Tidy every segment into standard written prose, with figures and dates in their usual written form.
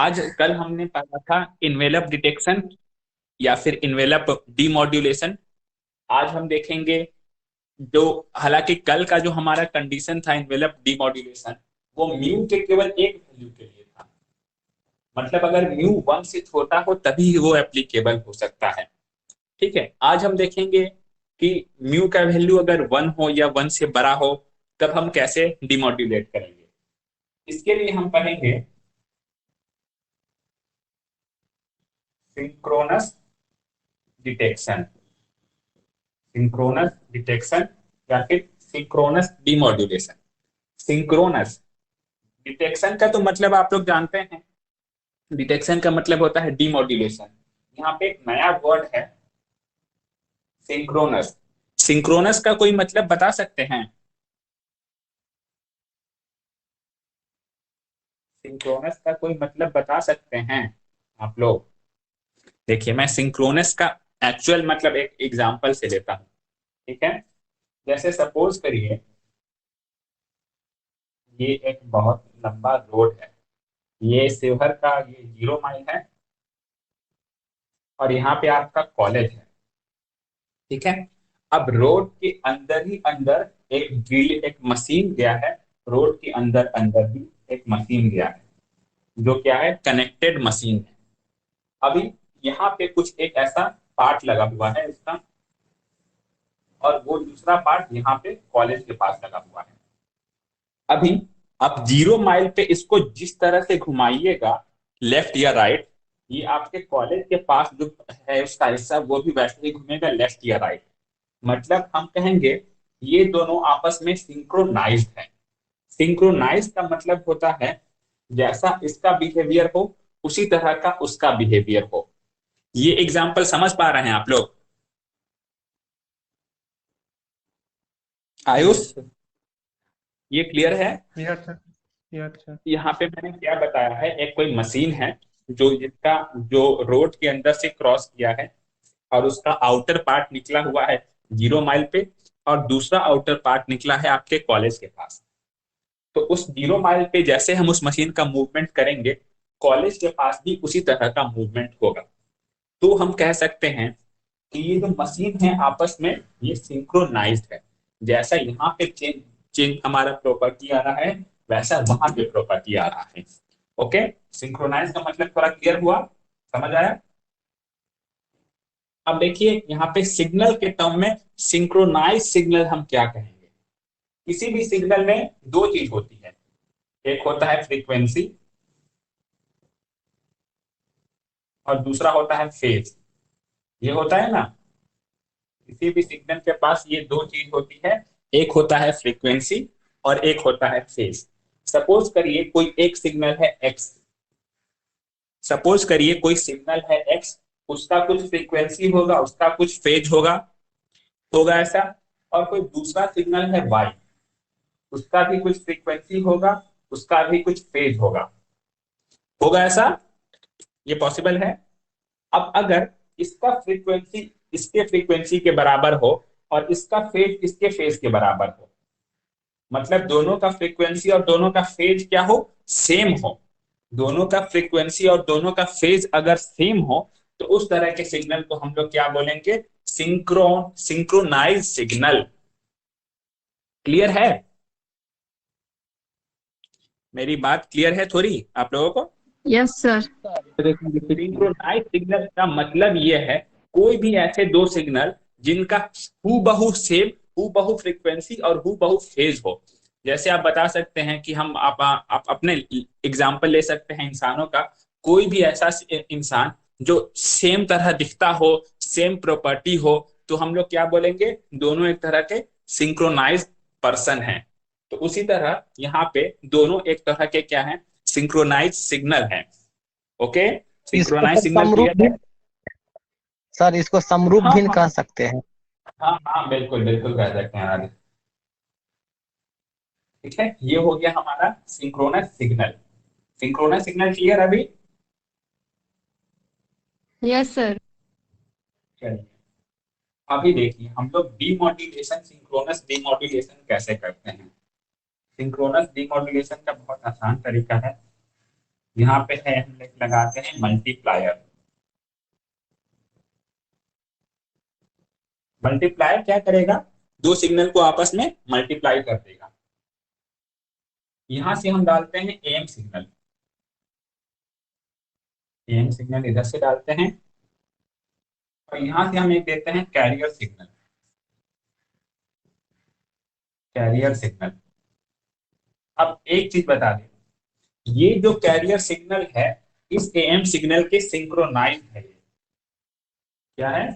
आज कल हमने पढ़ा था इन्वेलप डिटेक्शन या फिर इन्वेलप डीमॉड्यूलेशन। आज हम देखेंगे जो, हालांकि कल का जो हमारा कंडीशन था इन्वेलप डीमॉड्यूलेशन, वो म्यू के केवल एक वैल्यू के लिए था। मतलब अगर म्यू 1 से छोटा हो तभी वो एप्लीकेबल हो सकता है। ठीक है, आज हम देखेंगे कि म्यू का वैल्यू अगर 1 हो या 1 से बड़ा हो तब हम कैसे डिमॉड्यूलेट करेंगे। इसके लिए हम पढ़ेंगे सिंक्रोनस डिटेक्शन, सिंक्रोनस डिटेक्शन या फिर सिंक्रोनस डिमॉड्यूलेशन। सिंक्रोनस डिटेक्शन का तो मतलब आप लोग जानते हैं, डिटेक्शन का मतलब होता है डिमॉड्यूलेशन। यहाँ पे एक नया वर्ड है सिंक्रोनस। सिंक्रोनस का कोई मतलब बता सकते हैं? सिंक्रोनस का कोई मतलब बता सकते हैं आप लोग? देखिए, मैं सिंक्रोनस का एक्चुअल मतलब एक एग्जांपल से लेता हूँ। ठीक है, जैसे सपोज करिए ये एक बहुत लंबा रोड है, ये शिवहर का ये 0 माइल है और यहाँ पे आपका कॉलेज है। ठीक है, अब रोड के अंदर ही अंदर एक मशीन गया है। रोड के अंदर अंदर ही एक मशीन गया है जो क्या है, कनेक्टेड मशीन है। अभी यहाँ पे कुछ एक ऐसा पार्ट लगा हुआ है इसका, और वो दूसरा पार्ट यहाँ पे कॉलेज के पास लगा हुआ है। अभी आप 0 माइल पे इसको जिस तरह से घुमाइएगा, लेफ्ट या राइट, ये आपके कॉलेज के पास जो है उसका हिस्सा वो भी वैसे ही घूमेगा लेफ्ट या राइट। मतलब हम कहेंगे ये दोनों आपस में सिंक्रोनाइज्ड है। सिंक्रोनाइज का मतलब होता है जैसा इसका बिहेवियर हो उसी तरह का उसका बिहेवियर हो। ये एग्जाम्पल समझ पा रहे हैं आप लोग? Ayush, yes sir. ये क्लियर है? Yes sir. Yes sir. यहाँ पे मैंने क्या बताया है, एक कोई मशीन है जो जिसका जो रोड के अंदर से क्रॉस किया है और उसका आउटर पार्ट निकला हुआ है 0 माइल पे, और दूसरा आउटर पार्ट निकला है आपके कॉलेज के पास। तो उस 0 माइल पे जैसे हम उस मशीन का मूवमेंट करेंगे, कॉलेज के पास भी उसी तरह का मूवमेंट होगा। तो हम कह सकते हैं कि ये जो मशीन है आपस में ये सिंक्रोनाइज्ड है। जैसा यहाँ पे चेंज चेंज हमारा प्रॉपर्टी आ रहा है, वैसा वहां पे प्रॉपर्टी आ रहा है। ओके, सिंक्रोनाइज का मतलब थोड़ा क्लियर हुआ, समझ आया? अब देखिए यहाँ पे सिग्नल के टर्म में सिंक्रोनाइज सिग्नल हम क्या कहेंगे। किसी भी सिग्नल में दो चीज होती है, एक होता है फ्रीक्वेंसी और दूसरा होता है फेज। ये होता है ना, किसी भी सिग्नल के पास ये दो चीज होती है, एक होता है फ्रीक्वेंसी और एक होता है फेज। सपोज करिए कोई एक सिग्नल है एक्स, सपोज करिए कोई सिग्नल है एक्स, उसका कुछ फ्रीक्वेंसी होगा, उसका कुछ फेज होगा, होगा ऐसा। और कोई दूसरा सिग्नल है वाई, उसका भी कुछ फ्रीक्वेंसी होगा, उसका भी कुछ फेज होगा, होगा ऐसा। ये पॉसिबल है। अब अगर इसका फ्रीक्वेंसी इसके फ्रीक्वेंसी के बराबर हो और इसका फेज इसके फेज के बराबर हो, मतलब दोनों का फ्रीक्वेंसी और दोनों का फेज क्या हो, सेम हो, दोनों का फ्रीक्वेंसी और दोनों का फेज अगर सेम हो, तो उस तरह के सिग्नल को हम लोग क्या बोलेंगे, सिंक्रोनाइज सिग्नल। क्लियर है? मेरी बात क्लियर है थोड़ी आप लोगों को? Yes sir. सिंक्रोनाइज सिग्नल का मतलब यह है कोई भी ऐसे दो सिग्नल जिनका हूबहू सेम, हूबहू फ्रीक्वेंसी और हूबहू फेज हो। जैसे आप बता सकते हैं कि आप अपने एग्जाम्पल ले सकते हैं इंसानों का। कोई भी ऐसा इंसान जो सेम तरह दिखता हो, सेम प्रॉपर्टी हो, तो हम लोग क्या बोलेंगे, दोनों एक तरह के सिंक्रोनाइज पर्सन हैं। तो उसी तरह यहाँ पे दोनों एक तरह के क्या हैं, सिंक्रोनाइज सिग्नल हैं। ओके, इसको सिंक्रोनाइज सर सिग्नल समरूप क्लियर है? भी, सर इसको समरूप हाँ भिन्न हाँ कह सकते हैं। हाँ हाँ, बिल्कुल बिल्कुल कह सकते हैं आगे। ठीक है, ये हो गया हमारा synchronous signal. Synchronous signal clear अभी? Yes sir. चलिए, अभी देखिए हम लोग डीमोड्यूलेशन, सिंक्रोनस डीमोड्यूलेशन कैसे करते हैं। सिंक्रोनस डीमोड्यूलेशन का बहुत आसान तरीका है। यहाँ पे है हम लोग लगाते हैं मल्टीप्लायर। मल्टीप्लायर क्या करेगा, दो सिग्नल को आपस में मल्टीप्लाई कर देगा। यहां से हम डालते हैं एम सिग्नल, एम सिग्नल इधर से डालते हैं, और यहां से हम एक देते हैं कैरियर सिग्नल, कैरियर सिग्नल। अब एक चीज बता दें, ये जो कैरियर सिग्नल है इस एम सिग्नल के सिंक्रोनाइज है। क्या है,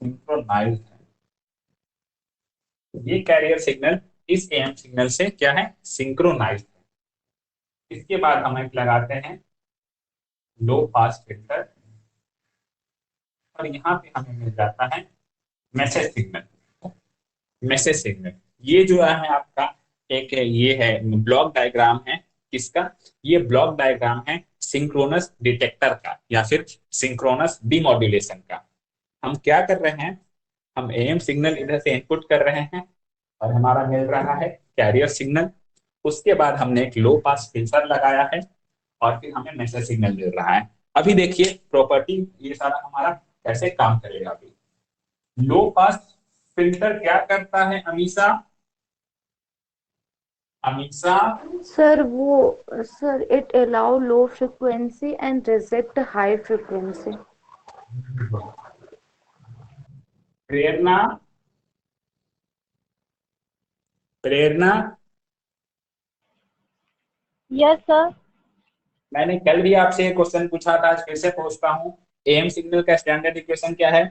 सिंक्रोनाइज है। ये कैरियर सिग्नल इस एम सिग्नल से क्या है, सिंक्रोनाइज है। इसके बाद हम एक लगाते हैं लो पास फिल्टर, और यहाँ पे हमें मिल जाता है मैसेज सिग्नल, मैसेज सिग्नल। ये जो है आपका एक ये है ब्लॉक डायग्राम है, किसका, ये ब्लॉक डायग्राम है सिंक्रोनस डिटेक्टर का या फिर सिंक्रोनस डीमॉड्यूलेशन का। हम क्या कर रहे हैं, हम एम सिग्नल इधर से इनपुट कर रहे हैं और हमारा मिल रहा है कैरियर सिग्नल। उसके बाद हमने एक लो पास फिल्टर लगाया है और फिर हमें मैसेज सिग्नल मिल रहा है। अभी देखिए प्रॉपर्टी ये सारा हमारा कैसे काम करेगा। अभी लो पास फिल्टर क्या करता है अमीषा, अमीषा, सर वो sir it allow low frequency and reject high frequency. Prerna, Prerna, yes sir. मैंने कल भी आपसे एक क्वेश्चन पूछा था, आज फिर से पूछता हूँ, एम सिग्नल का स्टैंडर्ड इक्वेशन क्या है।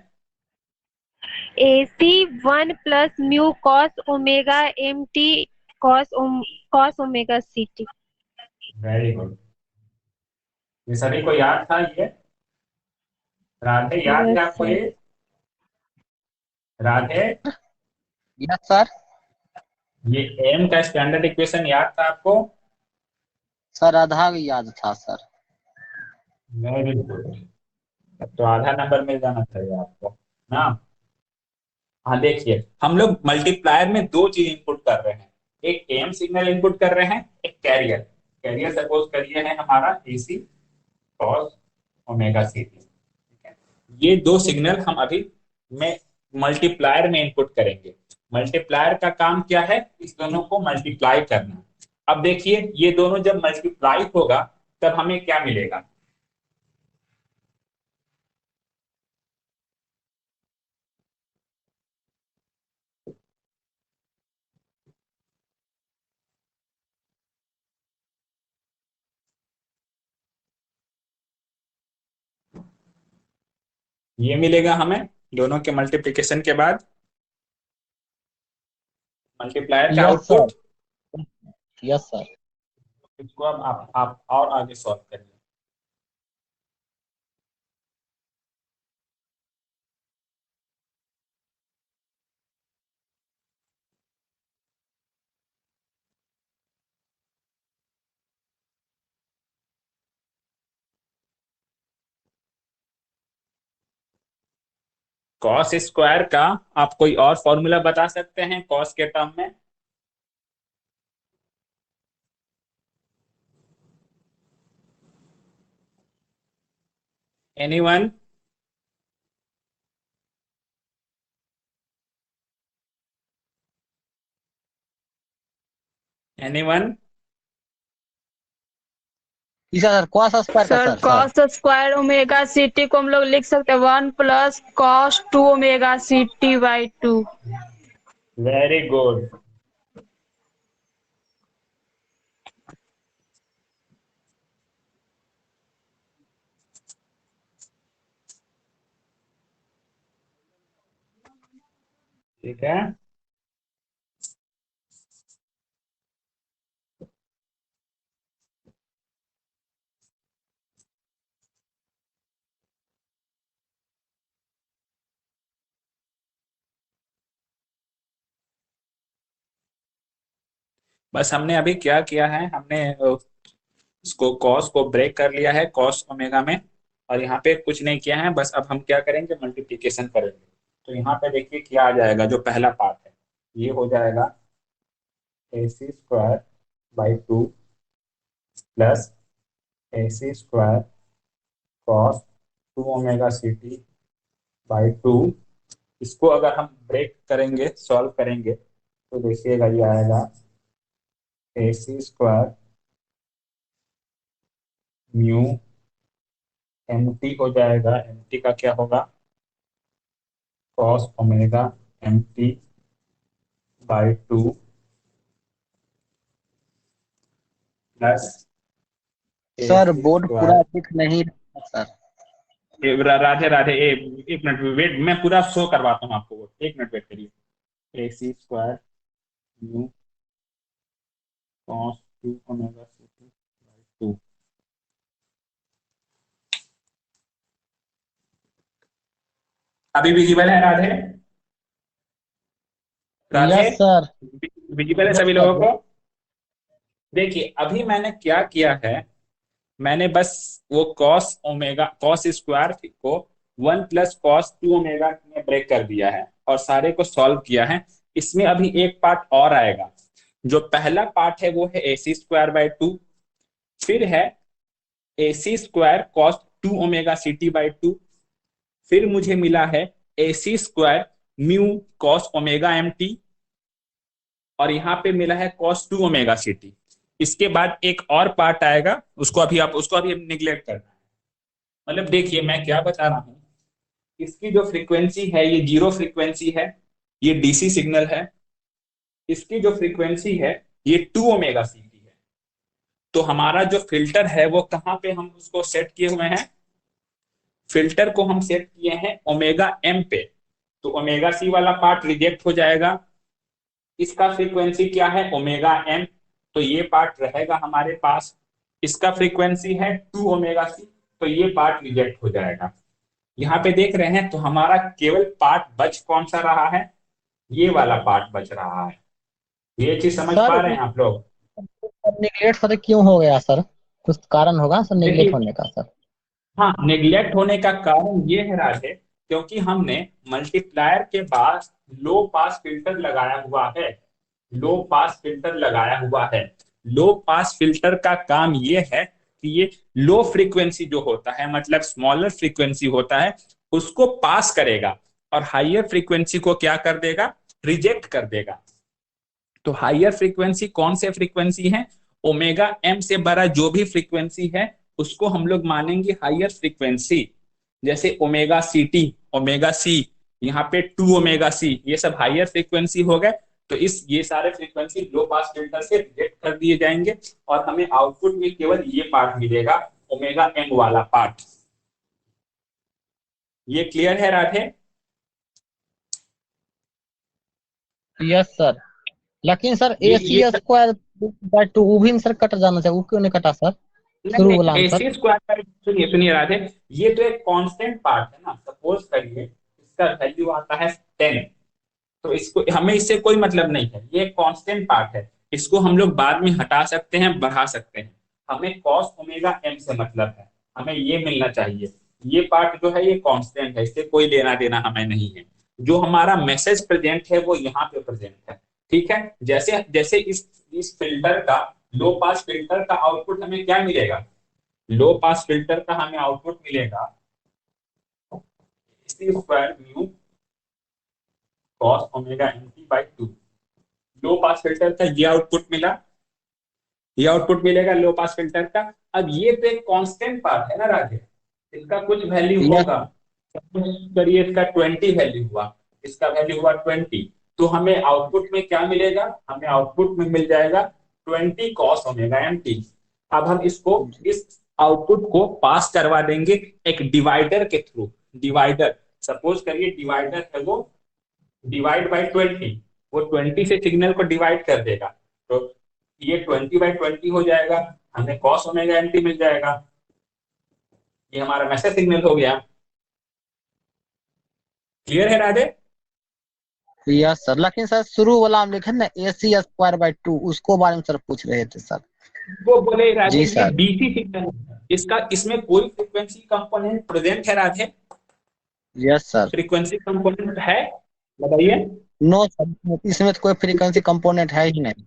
AC 1 plus mu cos omega MT cos omega CT। Very good, ये सभी को याद था ये, राधे याद है यस आपको सर। ये, राधे यस सर। ये एम का स्टैंडर्ड इक्वेशन याद था आपको। सर आधा भी याद था सर। वेरी गुड, तो आधा नंबर मिल जाना चाहिए आपको ना। हाँ देखिए, हम लोग मल्टीप्लायर में दो चीज इनपुट कर रहे हैं, एक एम सिग्नल इनपुट कर रहे हैं, एक कैरियर। कैरियर सपोज करिए है हमारा AC cos omega C T. ये दो सिग्नल हम अभी में मल्टीप्लायर में इनपुट करेंगे। मल्टीप्लायर का काम क्या है, इस दोनों को मल्टीप्लाई करना। अब देखिए ये दोनों जब मल्टीप्लाई होगा तब हमें क्या मिलेगा, ये मिलेगा हमें दोनों के मल्टीप्लिकेशन के बाद मल्टीप्लायर का yes sir. Output. Yes sir. इसको अब आप और आगे सॉल्व करिए। कॉस स्क्वायर का आप कोई और फॉर्मूला बता सकते हैं कॉस के टर्म में। Anyone, anyone, sir cos square का sir sir cos square omega C T को हम लोग लिख सकते हैं 1 + cos 2 omega C T. Very good. ठीक है, बस हमने अभी क्या किया है, हमने इसको कॉस को ब्रेक कर लिया है कॉस ओमेगा में, और यहाँ पे कुछ नहीं किया है। बस अब हम क्या करेंगे, मल्टीप्लिकेशन करेंगे। तो यहाँ पे देखिए क्या आ जाएगा, जो पहला पार्ट है ये हो जाएगा AC² /2 plus AC square cos 2 omega CT by 2। इसको अगर हम ब्रेक करेंगे, सॉल्व करेंगे, तो देखिएगा ये आएगा AC स्क्वायर म्यू MT हो जाएगा, MT का क्या होगा, cos omega MT by 2 plus sir board पूरा दिख नहीं रहा सर। राधे राधे, एक मिनट वेट, मैं पूरा शो करवाता हूँ आपको, एक मिनट वेट करिए। AC square mu cos 2 omega CT by 2। अभी विजिबल है Radhe? Radhe yes sir. Visible है सभी लोगों को? देखिए अभी मैंने क्या किया है, मैंने बस वो कॉस ओमेगा कॉस स्क्वायर को 1 प्लस कॉस 2 ओमेगा में ब्रेक कर दिया है और सारे को सॉल्व किया है। इसमें अभी एक पार्ट और आएगा। जो पहला पार्ट है वो है AC स्क्वायर बाई 2, फिर है AC square cos 2 omega CT by 2, फिर मुझे मिला है AC square mu cos omega MT, और यहाँ पे मिला है कॉस 2 ओमेगा CT। इसके बाद एक और पार्ट आएगा, उसको अभी निगलेक्ट करना है। मतलब देखिए मैं क्या बता रहा हूँ, इसकी जो फ्रीक्वेंसी है ये 0 फ्रीक्वेंसी है, ये DC सिग्नल है। इसकी जो फ्रीक्वेंसी है ये 2 ओमेगा CT है। तो हमारा जो फिल्टर है वो कहाँ पे हम उसको सेट किए हुए हैं, फिल्टर को हम सेट किए हैं ओमेगा M पे। तो ओमेगा C वाला पार्ट रिजेक्ट हो जाएगा। इसका फ्रीक्वेंसी क्या है, ओमेगा M, तो ये पार्ट रहेगा हमारे पास। इसका फ्रीक्वेंसी है 2 ओमेगा C, तो ये पार्ट रिजेक्ट हो जाएगा। यहाँ पे देख रहे हैं, तो हमारा केवल पार्ट बच कौन सा रहा है, ये वाला पार्ट बच रहा है। ये चीज समझ पा रहे हैं आप लोग? निगलेक्ट होते क्यों हो गया सर? कुछ कारण होगा सर निगलेक्ट होने का सर? हाँ, नेग्लेक्ट होने का कारण ये है राधे, क्योंकि हमने मल्टीप्लायर के बाद लो पास फिल्टर लगाया हुआ है। लो पास फिल्टर लगाया हुआ है। लो पास फिल्टर का काम ये है कि ये लो फ्रीक्वेंसी जो होता है, मतलब स्मॉलर फ्रीक्वेंसी होता है, उसको पास करेगा और हाइयर फ्रीक्वेंसी को क्या कर देगा, रिजेक्ट कर देगा। तो हाइयर फ्रीक्वेंसी कौन से फ्रीक्वेंसी है, ओमेगा M से बड़ा जो भी फ्रीक्वेंसी है उसको हम लोग मानेंगे हाइयर फ्रीक्वेंसी। जैसे ओमेगा CT, ओमेगा C, यहाँ पे 2 ओमेगा C, ये सब हाइयर फ्रीक्वेंसी हो गए। तो ये सारे फ्रीक्वेंसी लो पास फिल्टर से रिजेक्ट कर दिए जाएंगे और हमें आउटपुट में केवल ये पार्ट मिलेगा, ओमेगा M वाला पार्ट। ये क्लियर है राधे? Yes sir. लेकिन सर AC स्क्वायर बाय 2 वो भी सर कट जाना चाहिए, वो क्यों नहीं कटा सर? शुरू वाला आंसर। AC स्क्वायर, सुनिए राधे, ये तो एक कांस्टेंट पार्ट है ना। सपोज करिए इसका वैल्यू आता है 10, तो इसको हमें इससे कोई मतलब नहीं है, ये कांस्टेंट पार्ट है। इसको हम लोग बाद में हटा सकते हैं, बढ़ा सकते हैं। हमें कॉस ओमेगा M से मतलब है, हमें ये मिलना चाहिए। ये पार्ट जो है ये कांस्टेंट है, इससे कोई लेना देना हमें नहीं है। जो हमारा मैसेज प्रेजेंट है वो यहाँ पे प्रेजेंट है, ठीक है। जैसे जैसे इस फिल्टर का, लो पास फिल्टर का आउटपुट हमें क्या मिलेगा, लो पास फिल्टर का हमें आउटपुट मिलेगा square mu cos omega MT by 2। Low pass filter का ये आउटपुट मिला, ये आउटपुट मिलेगा लो पास फिल्टर का। अब ये तो एक कांस्टेंट पार्ट है ना राधे, इसका कुछ वैल्यू होगा। करिए इसका 20 वैल्यू हुआ, इसका वैल्यू हुआ 20, तो हमें आउटपुट में क्या मिलेगा, हमें आउटपुट में मिल जाएगा 20 कॉस ओमेगा MT। अब हम इस आउटपुट को पास करवा देंगे एक डिवाइडर के थ्रू। डिवाइडर, सपोज करिए डिवाइडर है वो डिवाइड बाई 20, वो 20 से सिग्नल को डिवाइड कर देगा, तो ये 20/20 हो जाएगा, हमें कॉस ओमेगा MT मिल जाएगा। ये हमारा मैसेज सिग्नल हो गया। क्लियर है राधे? Yes sir. लेकिन सर शुरू वाला हम लिखे ना AC स्क्वायर बाय 2, उसको बारे में सर पूछ रहे थे सर। वो बोले राधे जी ये सर। DC सिग्नल है, इसका इसमें कोई फ्रीक्वेंसी कंपोनेंट प्रेजेंट है Radhe? Yes sir. Frequency component है, बताइए। नो सर, इसमें तो कोई फ्रीक्वेंसी कंपोनेंट है ही नहीं।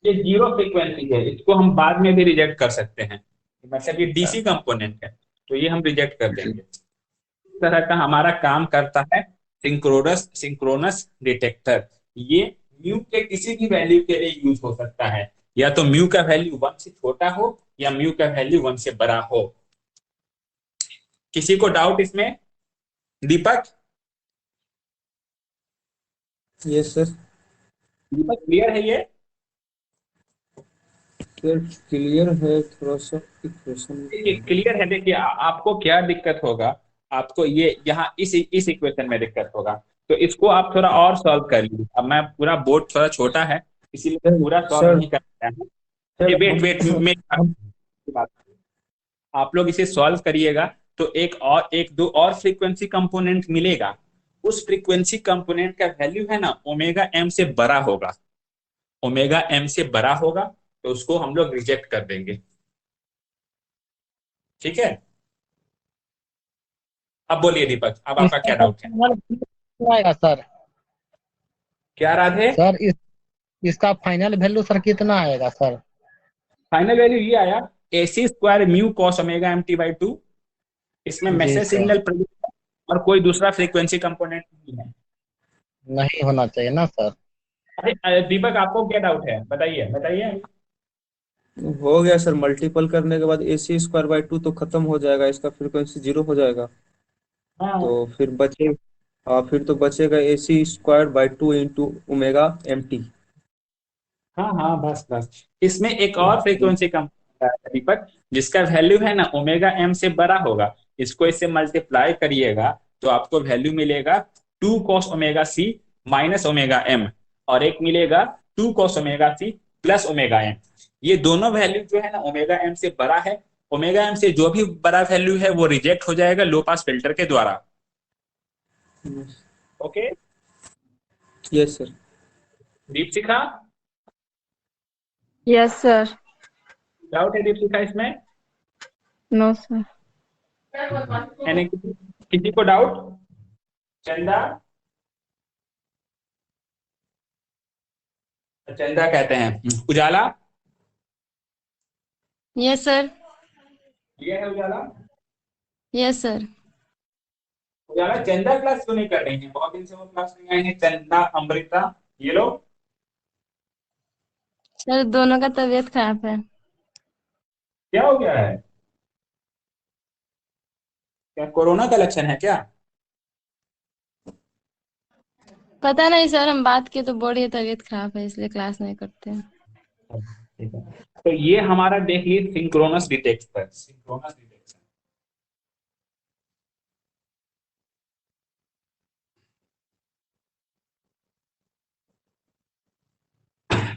ये जीरो फ्रीक्वेंसी है, इसको हम बाद में भी रिजेक्ट कर सकते हैं, मतलब ये डीसी कंपोनेंट है, तो ये हम रिजेक्ट कर देंगे। इस तरह का हमारा काम करता है सिंक्रोनस सिंक्रोनस डिटेक्टर। ये म्यू के किसी भी वैल्यू के लिए यूज हो सकता है, या तो म्यू का वैल्यू 1 से छोटा हो या म्यू का वैल्यू 1 से बड़ा हो। किसी को डाउट इसमें? Deepak? Yes sir. Deepak clear है ये? सर क्लियर है, थोड़ा सा इक्वेशन। क्लियर है। देखिए आपको क्या दिक्कत होगा, आपको ये यहाँ इस इक्वेशन में दिक्कत होगा, तो इसको आप थोड़ा और सॉल्व कर लीजिए। अब मैं पूरा बोर्ड थोड़ा छोटा है, इसीलिए मैं पूरा सॉल्व सर नहीं कर पाया हूँ। वेट वेट, बात, आप लोग इसे सॉल्व करिएगा तो एक दो और फ्रीक्वेंसी कंपोनेंट मिलेगा। उस फ्रीक्वेंसी कंपोनेंट का वैल्यू है ना ओमेगा एम से बड़ा होगा, ओमेगा एम से बड़ा होगा, तो उसको हम लोग रिजेक्ट कर देंगे। ठीक है, अब बोलिए दीपक, अब आपका क्या डाउट है? कितना आएगा सर? क्या राधे? सर इसका फाइनल वैल्यू सर कितना आएगा सर? फाइनल वैल्यू ये आया AC square mu cos omega MT by 2। इसमें जी मैसेज सर। सिग्नल प्रेजेंट और कोई दूसरा फ्रीक्वेंसी कंपोनेंट नहीं है। नहीं होना चाहिए ना सर? अरे दीपक आपको क्या डाउट है, बताइए बताइए। हो गया सर, मल्टीपल करने के बाद AC²/2 तो खत्म हो जाएगा, इसका फ्रीक्वेंसी 0 हो जाएगा। हाँ तो फिर तो बचेगा AC²/2 इंटू ओमेगा MT। हाँ हाँ, बस बस। इसमें एक और फ्रीक्वेंसी कंपोनेंट है दीपक, जिसका वैल्यू है ना ओमेगा एम से बड़ा होगा। इसको इससे मल्टीप्लाई करिएगा तो आपको वैल्यू मिलेगा 2 cos omega C minus omega M, और एक मिलेगा 2 cos omega C plus omega M. ये दोनों वैल्यू जो है ना ओमेगा एम से बड़ा है। ओमेगा एम से जो भी बड़ा वैल्यू है वो रिजेक्ट हो जाएगा लो पास फिल्टर के द्वारा। Okay yes sir. Deepshikha, yes sir. Doubt है दीपशिखा इसमें? No sir. यानी किसी को डाउट? चंदा? चंदा कहते हैं उजाला? Yes sir. ये है उजाला? Yes sir. उजाला चंदा क्लास क्यों नहीं कर रही है? बहुत दिन से वो क्लास नहीं आई है, चंदा अमृता ये लोग। सर दोनों का तबीयत खराब है। क्या हो गया है? क्या कोरोना का लक्षण है क्या? पता नहीं सर, हम बात किए तो बोल रही है तबीयत खराब है इसलिए क्लास नहीं करते हैं। ठीक है, तो ये हमारा देख लीजिए सिंक्रोनस डिटेक्टर। सिंक्रोनस डिटेक्शन,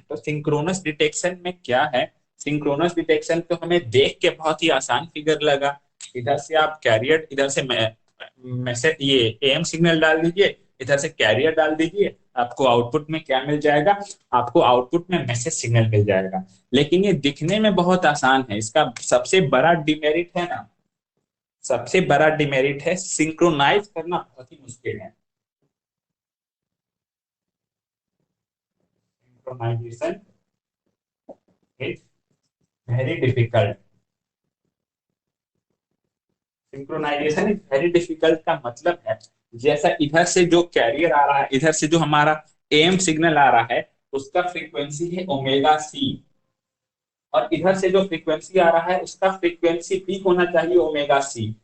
तो सिंक्रोनस डिटेक्शन में क्या है? सिंक्रोनस डिटेक्शन तो हमें देख के बहुत ही आसान फिगर लगा। इधर से आप कैरियर, इधर से मैसेज ये एम सिग्नल डाल दीजिए, इधर से कैरियर डाल दीजिए, आपको आउटपुट में क्या मिल जाएगा? आपको आउटपुट में मैसेज सिग्नल मिल जाएगा। लेकिन ये दिखने में बहुत आसान है। इसका सबसे बड़ा डिमेरिट है ना, सबसे बड़ा डिमेरिट है सिंक्रोनाइज करना बहुत ही मुश्किल है। Synchronization is very difficult. Synchronization is very difficult का मतलब है, जैसा इधर से जो कैरियर आ रहा है, इधर से जो हमारा एम सिग्नल आ रहा है, उसका फ्रीक्वेंसी है ओमेगा सी, और इधर से जो फ्रीक्वेंसी आ रहा है उसका फ्रीक्वेंसी भी होना चाहिए ओमेगा सी।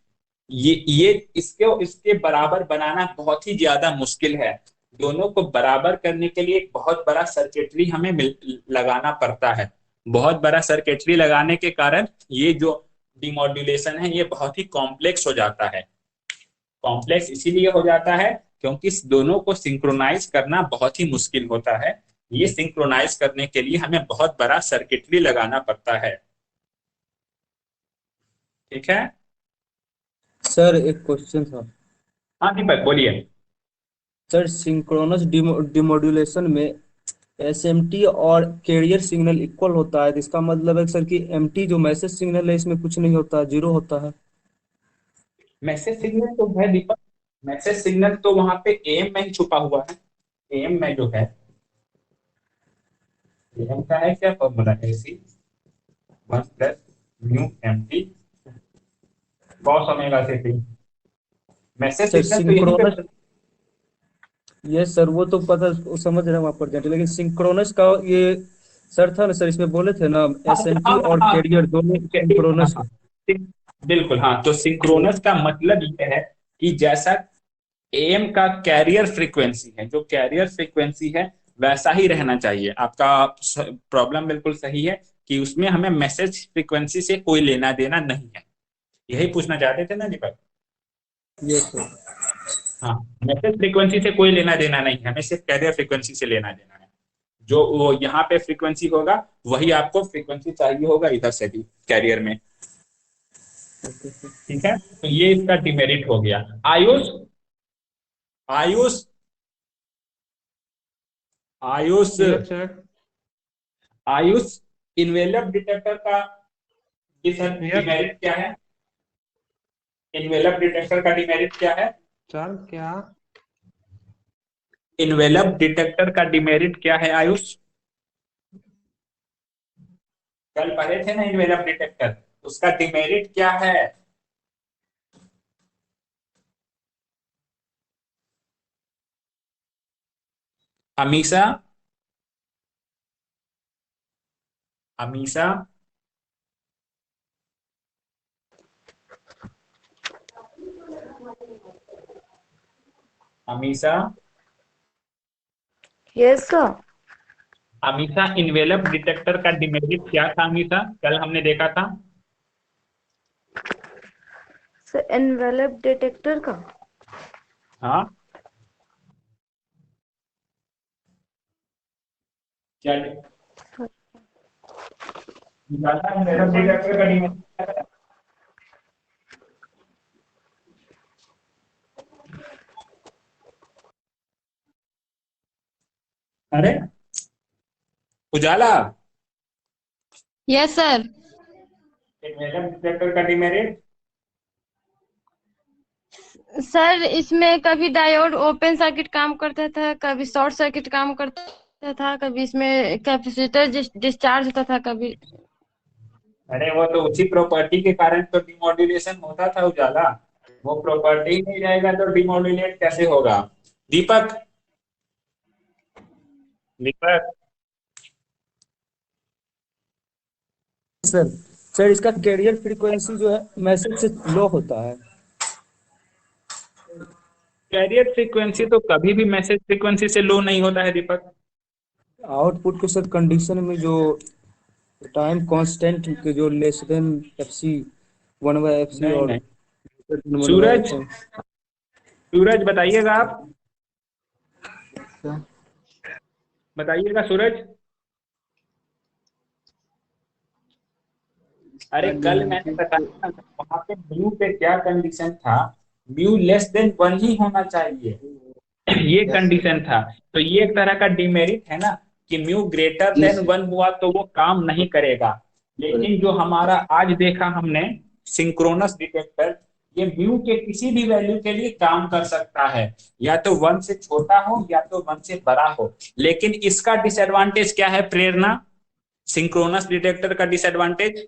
ये इसके इसके बराबर बनाना बहुत ही ज्यादा मुश्किल है। दोनों को बराबर करने के लिए एक बहुत बड़ा सर्किटरी हमें लगाना पड़ता है। बहुत बड़ा सर्किटरी लगाने के कारण ये जो डिमोड्यूलेशन है ये बहुत ही कॉम्प्लेक्स हो जाता है। कॉम्प्लेक्स इसीलिए हो जाता है क्योंकि दोनों को सिंक्रोनाइज करना बहुत ही मुश्किल होता है। ये सिंक्रोनाइज करने के लिए हमें बहुत बड़ा सर्किटरी लगाना पड़ता है। ठीक है सर एक क्वेश्चन था। हाँ दीपक बोलिए। सर सिंक्रोनस डिमोड्यूलेशन में SMT और कैरियर सिग्नल इक्वल होता है, तो इसका मतलब है सर कि MT जो मैसेज सिग्नल है इसमें कुछ नहीं होता, 0 होता है। मैसेज सिग्नल तो है दीपक, मैसेज सिग्नल तो वहां पे एम में ही छुपा हुआ है। एम में जो है एम का है क्या formula, AC 1 plus mu MT cos omega से टी। मैसेज सर सिग्नल तो यहीं पे सिंक्रोनस, ये सर वो तो पता, वो समझ रहे हैं आप अर्जेंट, लेकिन सिंक्रोनस का ये सर था ना सर, इसमें बोले थे ना हाँ SMT हाँ और हाँ कैरियर दोनों हाँ सिंक्रोनस हाँ, है। बिल्कुल हाँ। तो सिंक्रोनस का मतलब ये है कि जैसा एम का कैरियर फ्रीक्वेंसी है, जो कैरियर फ्रीक्वेंसी है वैसा ही रहना चाहिए। आपका प्रॉब्लम बिल्कुल सही है कि उसमें हमें मैसेज फ्रीक्वेंसी से कोई लेना देना नहीं है। यही पूछना चाहते थे ना दीपक? ये सर। हाँ, मैसेज फ्रीक्वेंसी से कोई लेना देना नहीं है, हमें सिर्फ कैरियर फ्रीक्वेंसी से लेना देना है। जो वो यहाँ पे फ्रीक्वेंसी होगा वही आपको फ्रीक्वेंसी चाहिए होगा इधर से भी कैरियर में। ठीक है, तो ये इसका डिमेरिट हो गया। Ayush, Ayush, Ayush, yes sir. Ayush, envelope detector का यस डिमेरिट क्या है? इन्वेलप डिटेक्टर का डिमेरिट क्या है? सर, क्या? इन्वेलप डिटेक्टर का डिमेरिट क्या है आयुष? कल पढ़े थे ना इन्वेलप डिटेक्टर, उसका डिमेरिट क्या है? Amisha, Amisha, Amisha, Yes, sir. Amisha, envelope detector का डिमेरिट क्या था अमीषा, कल हमने देखा था? So envelope detector का हाँ, क्या इन्वेलप डिटेक्टर का डिमेरिट क्या है? अरे उजाला, यस सर। इन्वेलप डिटेक्टर का डिमेरिट? सर इसमें कभी डायोड ओपन सर्किट काम करता था, कभी शॉर्ट सर्किट काम करता था, कभी इसमें कैपेसिटर डिस्चार्ज होता था कभी। अरे वो तो उसी प्रॉपर्टी के कारण तो डिमोड्यूलेशन होता था उजाला। वो प्रॉपर्टी नहीं रहेगा तो डिमोड्यूलेट कैसे होगा? दीपक, दीपक, सर सर इसका कैरियर फ्रीक्वेंसी जो है मैसेज से लो होता है। कैरियर फ्रीक्वेंसी तो कभी भी मैसेज फ्रीक्वेंसी से लो नहीं होता है दीपक। आउटपुट के सर कंडीशन में जो टाइम कांस्टेंट के जो लेस देन FC 1/FC नहीं और नहीं, greater than सूरज, 1/FM। सूरज बताइएगा आप, बताइएगा सूरज। अरे कल मैंने बताया ना, वहां पे म्यू पे क्या कंडीशन था, म्यू लेस देन 1 ही होना चाहिए, ये कंडीशन था। तो ये एक तरह का डिमेरिट है ना कि म्यू ग्रेटर देन 1 हुआ तो वो काम नहीं करेगा। लेकिन जो हमारा आज देखा हमने सिंक्रोनस डिटेक्टर, ये म्यू के किसी भी वैल्यू के लिए काम कर सकता है, या तो 1 से छोटा हो या तो 1 से बड़ा हो। लेकिन इसका डिसएडवांटेज क्या है प्रेरणा, सिंक्रोनस डिटेक्टर का डिसएडवांटेज?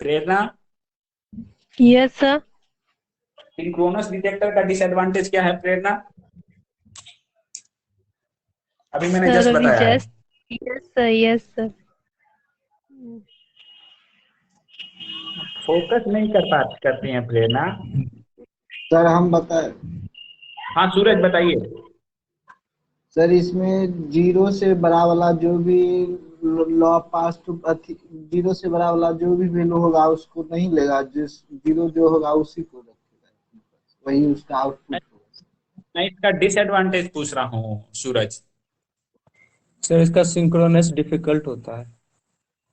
प्रेरणा, यस सर। सिंक्रोनस डिटेक्टर का डिसएडवांटेज क्या है प्रेरणा? अभी मैंने सर जस्ट अभी बताया है। Just, yes sir, yes sir. Focus नहीं कर पा करती हैं प्रेरणा। सर हम बताए हाँ सूरज बताइए। सर, इसमें जीरो से बड़ा वाला जो भी लॉ पास टू जीरो से बड़ा वाला जो भी वैल्यू होगा उसको नहीं लेगा, जिस जीरो जो होगा उसी को रखेगा, वही उसका आउटपुट होगा। मैं इसका डिसएडवांटेज पूछ रहा हूँ सूरज। सर इसका सिंक्रोनस डिफिकल्ट होता है।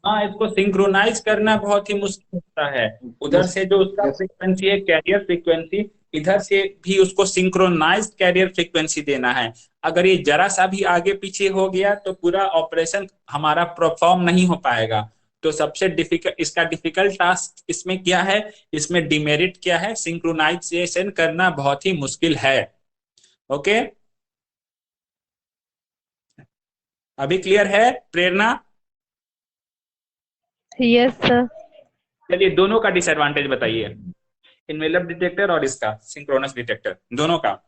हाँ, इसको सिंक्रोनाइज करना बहुत ही मुश्किल होता है। उधर से जो उसका फ्रीक्वेंसी है कैरियर फ्रीक्वेंसी, इधर से भी उसको सिंक्रोनाइज कैरियर फ्रीक्वेंसी देना है। अगर ये जरा सा भी आगे पीछे हो गया तो पूरा ऑपरेशन हमारा परफॉर्म नहीं हो पाएगा। तो सबसे डिफिकल्ट, इसका डिफिकल्ट टास्क इसमें क्या है, इसमें डिमेरिट क्या है, सिंक्रोनाइजेशन करना बहुत ही मुश्किल है। ओके, अभी क्लियर है प्रेरणा? Yes sir. चलिए दोनों का डिसएडवांटेज बताइए, इनवेलप डिटेक्टर और इसका सिंक्रोनस डिटेक्टर, दोनों का।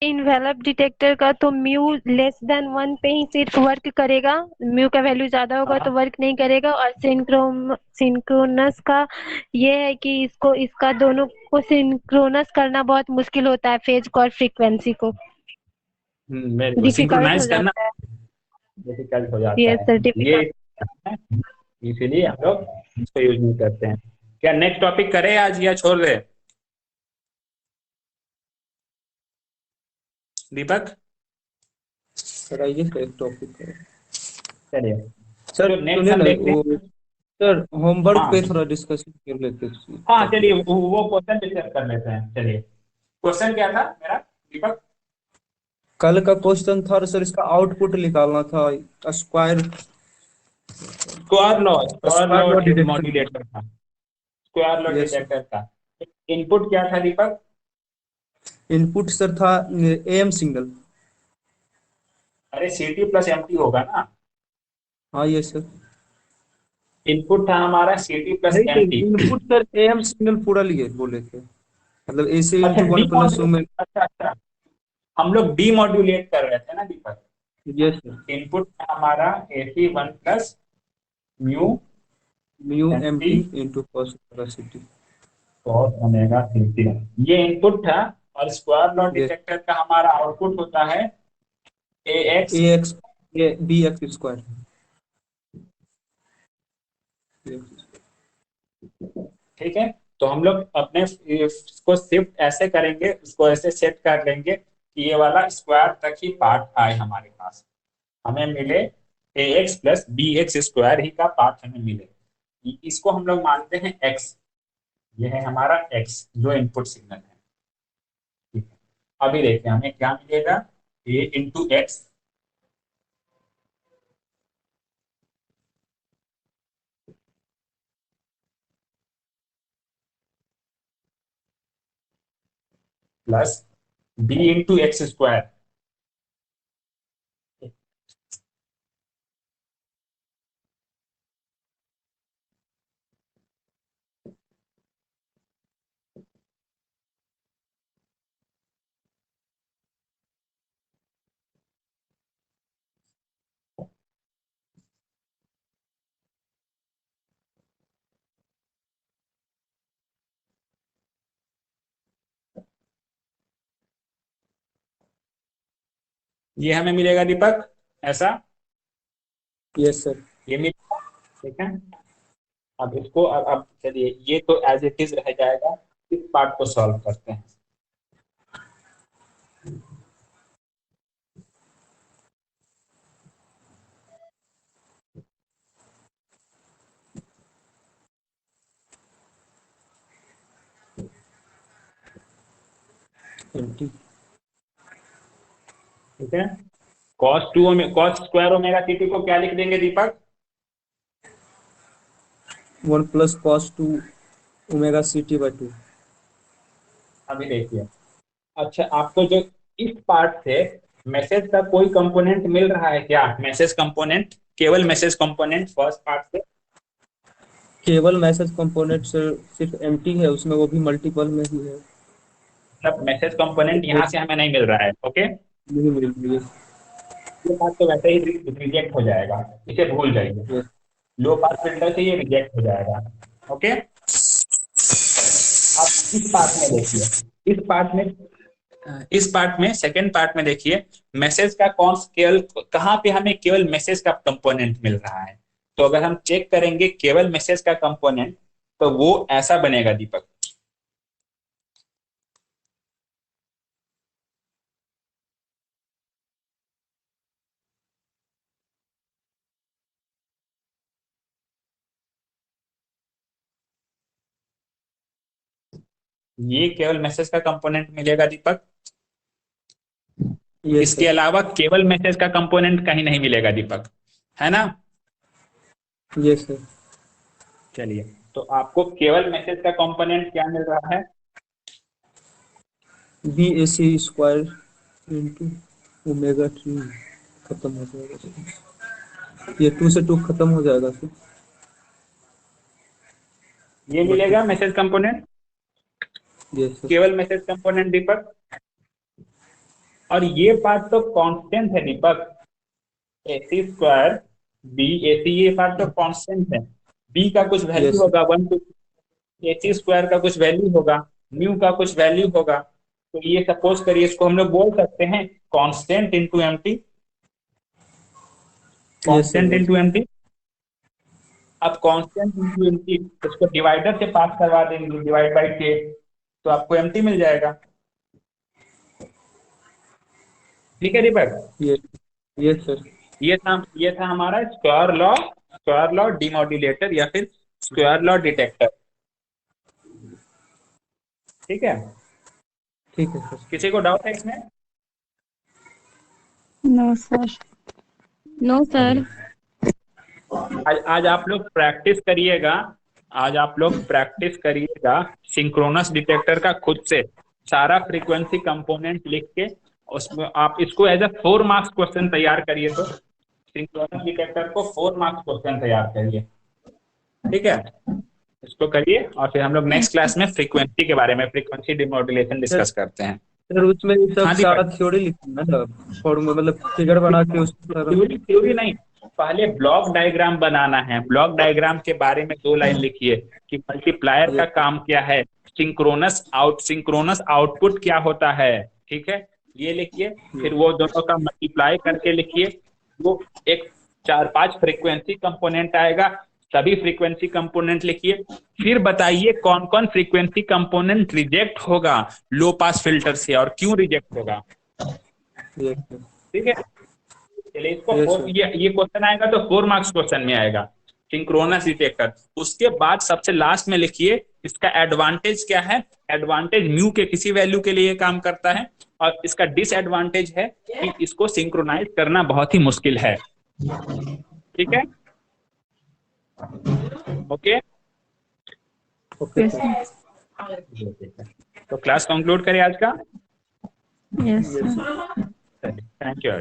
इनवेलप डिटेक्टर का तो म्यू लेस देन 1 पे ही सिर्फ वर्क करेगा, म्यू का वैल्यू ज्यादा होगा तो वर्क नहीं करेगा। और सिंक्रोनस का ये है कि इसको इसका दोनों को सिंक्रोनस करना बहुत मुश्किल होता है, फेज को और फ्रीक्वेंसी को डिफिकल्ट सिंक्रोनाइज हो करना जाता है। डिफिकल्ट हो जाता यस है, सर, ये डिफिकल्ट। इसीलिए हम लोग इसको यूज नहीं करते हैं। क्या नेक्स्ट टॉपिक करें आज या छोड़ दे दीपक? कराइए सर एक टॉपिक है। चलिए सर तो नेक्स्ट सुनिए हम ना, देखते वो हैं। सर होमवर्क हाँ पे थोड़ा डिस्कशन कर लेते हैं। हाँ, चलिए वो क्वेश्चन डिस्कस कर लेते हैं। चलिए क्वेश्चन क्या था मेरा दीपक? कल का क्वेश्चन था सर, इसका आउटपुट निकालना था, square square law square law detection. Modulator था, square law yes sir. Detector का इनपुट क्या था दीपक? इनपुट सर था एम सिग्नल। अरे सीटी प्लस एमटी होगा ना। हाँ यस सर। इनपुट था हमारा सीटी प्लस नहीं sir, MT. Input sir M signal पूरा लिए बोले थे, मतलब ए से अच्छा इंटू वन प्लस में। अच्छा अच्छा, हम लोग डीमॉड्यूलेट कर रहे थे ना दीपक। Yes sir. इनपुट हमारा AC one plus mu mu M MT T into cos C T. Cos omega CT, ये इनपुट था। और स्क्वायर लॉ यस। डिटेक्टर का हमारा आउटपुट होता है A X. A X A B X square. ठीक है, तो हम लोग अपने इसको शिफ्ट ऐसे करेंगे, उसको ऐसे सेट कर लेंगे कि ये वाला स्क्वायर तक ही पार्ट आए हमारे पास, हमें मिले A X plus B X square ही का पार्ट हमें मिले। इसको हम लोग मानते हैं एक्स, ये है हमारा एक्स जो इनपुट सिग्नल है। ठीक है, अभी देखते हैं हमें क्या मिलेगा, A into X plus B into X square. ये हमें मिलेगा दीपक ऐसा, यस सर। ये मिलेगा। ठीक है, अब इसको अब चलिए ये तो एज इट इज रह जाएगा, इस पार्ट को सॉल्व करते हैं। एम ठीक है, कॉस स्क्वायर ओमेगा सीटी को क्या लिख देंगे Deepak? One plus cos two omega C T by two. अभी देखिए, अच्छा आपको जो इस पार्ट से मैसेज का कोई कंपोनेंट मिल रहा है क्या? मैसेज कंपोनेंट, केवल मैसेज कंपोनेंट फर्स्ट पार्ट से। केवल मैसेज कंपोनेंट सर सिर्फ एम्प्टी है उसमें, वो भी मल्टीपल में ही है। मतलब मैसेज कंपोनेंट यहाँ से हमें नहीं मिल रहा है। ओके, नहीं मिल रही है। ये बात तो वैसे ही रिजेक्ट हो जाएगा, इसे भूल जाइए। यस। लो पास फिल्टर से ये रिजेक्ट हो जाएगा। ओके, आप इस पार्ट में देखिए, इस पार्ट में सेकंड पार्ट में देखिए, मैसेज का कौन केवल कहाँ पे हमें केवल मैसेज का कंपोनेंट मिल रहा है। तो अगर हम चेक करेंगे केवल मैसेज का कंपोनेंट, तो वो ऐसा बनेगा दीपक। ये केवल मैसेज का कंपोनेंट मिलेगा दीपक। यस इसके सर। अलावा केवल मैसेज का कंपोनेंट कहीं नहीं मिलेगा दीपक, है ना? Yes sir. चलिए, तो आपको केवल मैसेज का कंपोनेंट क्या मिल रहा है? बी ए सी स्क्वायर इंटू ओमेगा 3 खत्म हो जाएगा सर। ये 2 से 2 खत्म हो जाएगा सर। ये मिलेगा मैसेज कंपोनेंट, यस सर। केवल मैसेज कंपोनेंट दीपक। और ये पार्ट तो कांस्टेंट है दीपक, AC स्क्वायर बी AC, ये पार्ट तो कांस्टेंट है। बी का कुछ वैल्यू यस होगा 1 टू AC स्क्वायर का कुछ वैल्यू होगा, म्यू का कुछ वैल्यू होगा। तो ये सपोज करिए इसको हम लोग बोल सकते हैं constant into empty, constant into empty. अब कांस्टेंट इनटू एम्प्टी इसको डिवाइडर से पास करवा देंगे, डिवाइड बाय के, तो आपको एम्प्टी मिल जाएगा। ठीक है दीपक? Yes sir. ये था हमारा स्क्वायर लॉ डिमोडुलेटर या फिर स्क्वायर लॉ डिटेक्टर। ठीक है? ठीक है सर। किसी को डाउट है इसमें? No sir. No sir. आज आप लोग प्रैक्टिस करिएगा, आज आप लोग प्रैक्टिस करिएगा सिंक्रोनस डिटेक्टर का खुद से सारा फ्रीक्वेंसी कंपोनेंट लिख के, उसमें आप इसको एज अ 4 मार्क्स क्वेश्चन तैयार करिए। तो सिंक्रोनस डिटेक्टर को 4 मार्क्स क्वेश्चन तैयार करिए। ठीक है, इसको करिए और फिर हम लोग नेक्स्ट क्लास में फ्रीक्वेंसी के बारे में, फ्रीक्वेंसी डिमोडुलेशन डिस्कस करते हैं। सर उसमें ये सब हाँ सारा दीपक, थ्योरी लिखना है ना, फॉर्मूला मतलब फिगर बना के उस थ्योरी नहीं, पहले ब्लॉक डायग्राम बनाना है। ब्लॉक डायग्राम के बारे में 2 लाइन लिखिए कि मल्टीप्लायर का काम क्या है, सिंक्रोनस आउटपुट क्या होता है। ठीक है, ये लिखिए। फिर वो दोनों का मल्टीप्लाई करके लिखिए। वो एक 4-5 फ्रीक्वेंसी कंपोनेंट आएगा, सभी फ्रीक्वेंसी कंपोनेंट लिखिए। फिर बताइए कौन कौन फ्रीक्वेंसी कंपोनेंट रिजेक्ट होगा लो पास फिल्टर से और क्यों रिजेक्ट होगा। ठीक है, चलिए इसको ये क्वेश्चन आएगा तो 4 मार्क्स क्वेश्चन में आएगा सिंक्रोनस डिटेक्टर। उसके बाद सबसे लास्ट में लिखिए इसका एडवांटेज क्या है। एडवांटेज म्यू के किसी वैल्यू के लिए काम करता है, और इसका डिसएडवांटेज है कि इसको सिंक्रोनाइज करना बहुत ही मुश्किल है। ठीक है, ओके ओके सर। तो क्लास कंक्लूड करें आज का। Yes sir. Thank you.